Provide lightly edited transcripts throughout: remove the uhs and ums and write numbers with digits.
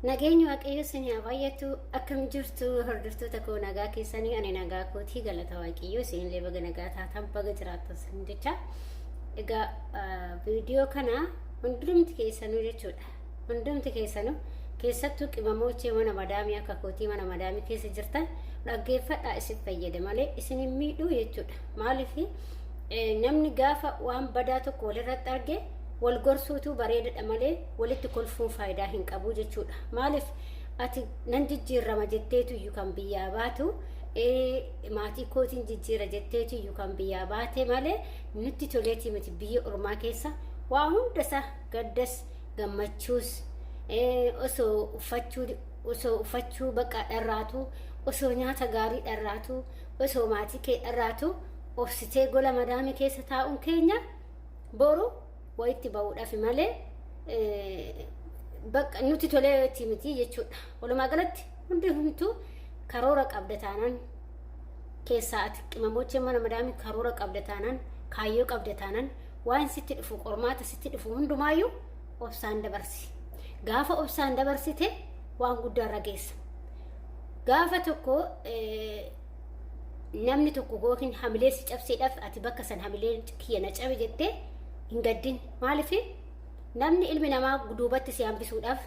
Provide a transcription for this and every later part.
Nageenyi waaqayyo isin haa baay'atu akkam jirtu hordoftoota koo nagaa keessanii ani nagaa kootii galata waaqayyo isin illee baga nagaa taatan baga jiraattan sin jecha egaa viidiyoo kana hundumti keessanuu jechuudha hundumti keessanuu keessattuu qimamochee mana madaamii akka kootii mana madaamii keessa jirtan dhaggeeffadhaa isin fayyada malee isin hin miidhuu jechuudha maaliif namni gaafa waan badaa tokko walirratti arge wal gorsuutu bareedadha malee walitti kolfuun faayidaa hin qabu jechuudha maaliif ati nan jijjiirama jetteetu kan biyyaa baatu maatii kootiin jijjiira jetteetu kan biyyaa baate malee nutti toleetii miti biyya ormaa keessa waa hundasaa gaddas gammachuus osoo uffachuu bakka dharraatu osoo nyaata gaarii dharraatu osoo maatii kee dharraatu obsitee gola madaamii keessa taa'uun keenya boru wayitti ba'uudhaaf malee bakka nuti toleetii miti jechuudha. Walumaa galatti hundi hunduu karoora qabda taanaan keessaa ati qimamochee mana madaamii karoora qabda taanaan kaayyoo qabda taanaan waan sitti dhufu qormaata sitti dhufu hundumaayyuu obsaan dabarsi. Gaafa obsaan dabarsite waan guddaa irra geessa. Gaafa tokko namni tokko gookin hamilee si cabseedhaaf ati bakka san hamilee kiyya na cabe jettee hin gaddin maaliif namni ilmi namaa duubatti si hambisuudhaaf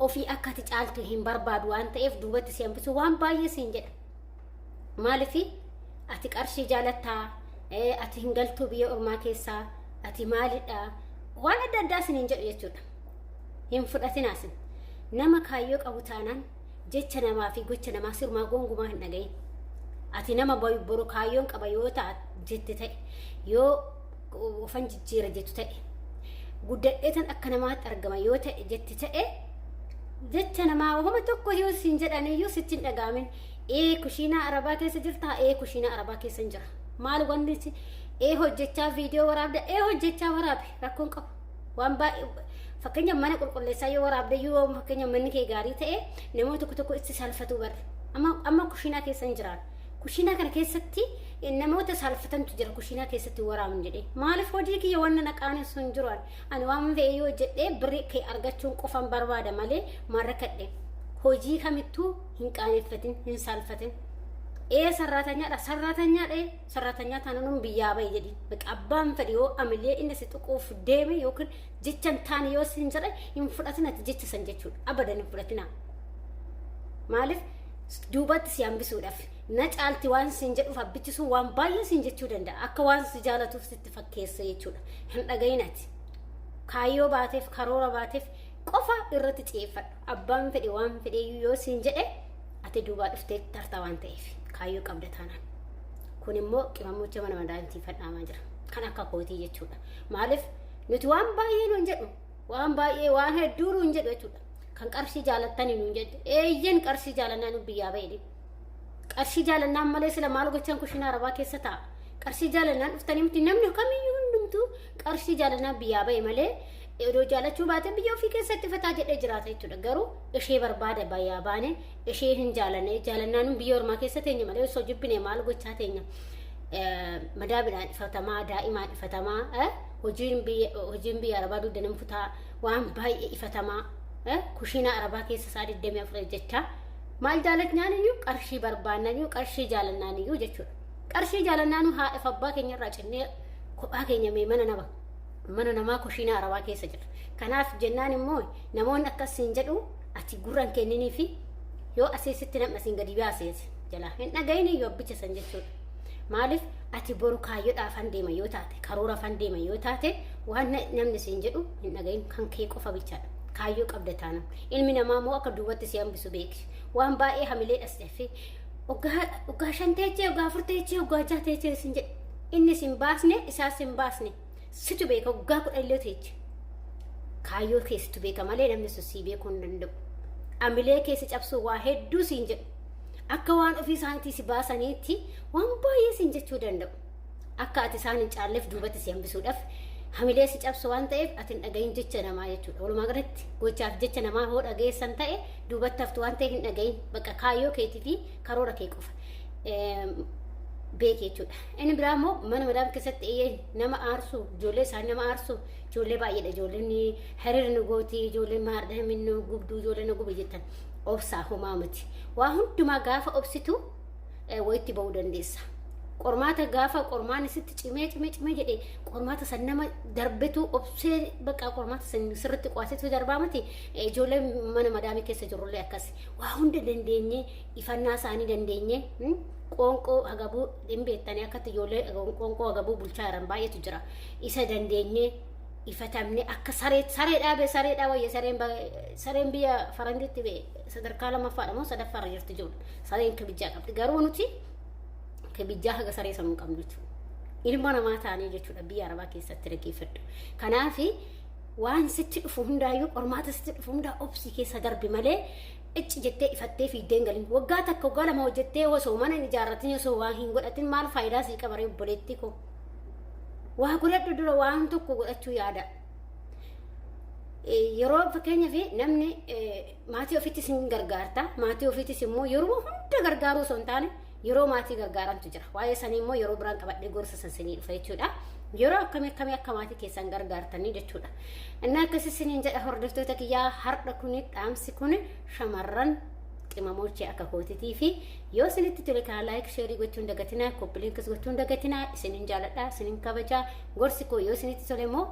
ofii akka ati caaltu hin barbaadu waan ta'eef duubatti si hambisu waan baay'ee siin jedha maaliif ati qarshii jaalattaa ati hin galtuu biyya ormaa keessaa ati maalidha waan adda addaa siin hin jedhu jechuudha hin fudhatinaasin nama kaayyoo qabu taanaan jecha namaa fi gocha namaa sirmaa gongumaa hin dhagayin ati nama boru kaayyoon qaba yoo ta'a jette ta'e yoo ofan jijjiira jettu ta'e guddadheetan akka namaatti argama yoo ta'e jetti ta'e jecha namaa wama tokko yoo siin jedhaniyyuu sitti hin dhagaamin kushiinaa arabaa keessa jirtaa kushiinaa arabaa keessa hin jira maal wanti hojjechaa viidiyoo waraabda hojjechaa waraabe rakkoon qabu waan baay'ee fakkeenya mana qulqulleessaa yoo waraabde yoo fakkeenya manni kee gaarii ta'e namoota tokko itti salphatu barre amma kushiinaa keessa hin jiraan kushiinaa kana keessatti namoota salphatantu jira kushiinaa keessatti waraaban jedhee maaliif hojii kiyya wanna naqaane sun jiran ani waan fe'ee yoo jedhee birrii kee argachuun qofan barbaada malee marra kadhe hojii kamittuu hin qaaneffatin hin salphatin sarratanyaa taananuun biyyaa bahe jedhi baqa abbaan fedhe yoo amilee inni si tuquuf deeme yookiin jechan taane yoo sin jedhe hin fudhatin ati jecha san jechuudha abadan hin fudhatina maaliif duubatti si hambisuudhaaf na caalti waan sin jedhuuf abbichisu waan baay'ee sin jechuu danda'a akka waan si jaalatuuf sitti fakkeessa jechuudha hin dhagayinati kaayyoo baateef karoora baateef qofa irratti xiyyeeffadhu abbaan fedhe waan fedhe yoo sin jedhe ati duubaa dhuftee tartaa waan ta'eef kaayyoo qabda taanaan kun immoo qimamocha mana madaamii fadhaamaa jira kan akka kootii jechuudha maaliif nuti waan baay'ee nuun jedhu waan baay'ee waan hedduu nuun jedhu jechuudha kan qarshii jaalattan nuun jedhu eeyyen qarshii jaalannaa nu biyyaa bahe qarshii jaalannaan malee sila maal gochaan kushiinaa arabaa keessa ta'a qarshii jaalannaan dhuftanii miti namni kamiyyuu hundumtuu qarshii jaalannaan biyyaa bahe malee yeroo jaalachuu baate biyya ofii keessatti fataa jedhee jiraata jechuudha garuu ishee barbaada bayyaa baane ishee hin jaalanne jaalannaan biyya ormaa keessa teenya malee osoo jibbine maal gochaa teenya madaabidhaan ifatamaa daa'imaan ifatamaa hojiin biyya arabaa dugda nam futaa waan baay'ee ifatamaa kushiinaa arabaa keessa isaa 24 jechaa maal jaalatnaaniyyuu qarshii barbaannaniyyuu qarshii jaalannaaniyyuu jechuudha qarshii jaalannaanu haadha abbaa keenya irraa cinnee kophaa keenya mee mana namaa kushiinaa arabaa keessa jira kanaaf jennaan immoo namoonni akkasiin jedhu ati gurran kennanii fi yoo asiisitti namni asiin gadi baasees jala hin dhagayiniyyuu abbicha san jechuudha maaliif ati boru kaayyoodhaaf han deema yoo taate karooraaf han deema yoo taate waan namni siin jedhu hin dhagayin kan kee qofa bichaadha kaayyoo qabda taanaan ilmi namaa moo akka duubatti si hambisu beeki waan baay'ee hamilee dhasdeefi ugaa shanteechee ugaa furteechee ugaa jaateechee sin jedhe inni sin baasne isaas sin baasne situ beeka ugaa kudha illee teeche kaayyoo keessattu beeka malee namni sun sii beekuu hin danda'u hamilee keessa cabsuu waa hedduu siin jedhu akka waan ofii isaaniitii si baasaniitti waan baay'ee siin jechuu danda'u akka ati isaan hin caalleef duubatti si hambisuudhaaf hamilee si cabsu waan ta'eef ati hin dhagayin jecha namaa jechuudha walumaa galatti gochaaf jecha namaa hoo dhageessan ta'e duubatti haftu waan ta'e hin dhagayin bakka kaayyoo keetii fi karoora kee qofa beek jechuudha. Inni biraa immoo mana madaam keessatti nama aarsu ijoollee isaan nama aarsu ijoollee baay'eedha. Ijoolleen hiriirni gootii ijoolleen maardha minnu gubduu ijoollee na gubi jettan obsaa homaa miti. Waa hundumaa gaafa obsitu wayitti ba'uu dandeessa. Qormaata gaafa qormaan sitti cimee jedhee qormaata san nama darbetu obsee bakka qormaata san sirriitti qo'atetu darbaa miti. Ijoollee mana madaamii keessa jirullee akkas waa hunda dandeenye ifannaa isaanii dandeenye qoonqoo agabuu dhimbeettanii akkatti ijoollee qoonqoo agabuu bulchaa jiran baay'eetu jira. Isa dandeenye ifatamne akka saree dhaabee sareen biyya faranjiitti bee sadarkaa lammaffaadha moo sadaffaarra jirti ijoollee sareen kabijaa qabdi garuu nuti kabijaa haga saree sanuu qabnu jechuudha. Ilma namaa taanee jechuudha biyya arabaa keessatti dhaggeeffadhu. Kanaaf waan sitti dhufu hundaayyuu qormaata sitti dhufu hundaa obsii keessa darbi malee icci jettee ifattee fiiddeen galin waggaa takka waggaa lama hojjettee osoo mana hin ijaarratin osoo waa hin godhatin maal faayidaa sii qabaree obboleetti koo waa godhadhu dura waan tokko godhachuu yaada. Yeroo fakkeenyaaf namni maatii ofiitis hin gargaarta maatii ofiitis immoo yeroo hunda gargaaruu osoo hin taane yeroo maatii gargaarantu jira. Waa'ee sanii immoo yeroo biraan qabadhee gorsa sansanii dhufa jechuudha. Yeroo akkamii akka maatii keessan gargaartanii jechuudha. Innaa akkasii siniin jedha hordoftoota kiyyaa har'a kuni dhaamsi kun shamarran qimamochee akka kootitii fi yoo sinitti tole kana laayik sheerii gochuun dagatinaa koppiliinkas gochuun dagatinaa isiniin jaaladha isiniin kabajaa gorsi koo yoo sinitti tole immoo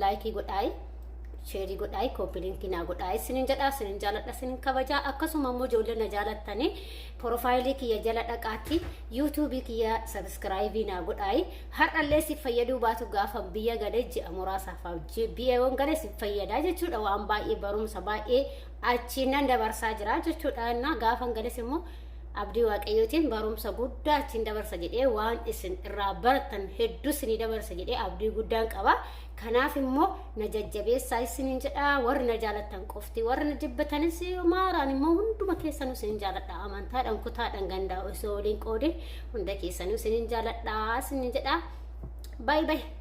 laayikii godhaayi sheerii godhaayi koppiliinkii naa godhaayi isiniin jedha isiniin jaaladha isiniin kabajaa akkasuma immoo ijoollee na jaalattanii profaayilii kiyya jala dhaqaatti yuutuubii kiyya sabskraayibii naa godhaayi har'allee si fayyaduu baatu gaafa biyya galee ji'a muraasaaf biyyaawwan galee si fayyadaa jechuudha waan baay'ee barumsa baay'ee achiin nan dabarsaa jira jechuudha. Innaa gaafa galees immoo abdii waaqayyootiin barumsa guddaa achiin dabarsa jedhee waan isin irraa baratan hedduu isinii dabarsa jedhee abdii guddaan qaba. Kanaaf immoo na jajjabeessaa isiniin jedha warri na jaalattan qofti warri na jibbatanis maaraan immoo hunduma keessanuu isiniin jaaladha amantaadhaan kutaadhaan gandaa osoo waliin qoodin hunda keessanuu isiniin jaaladha isiniin jedha. Bye bye.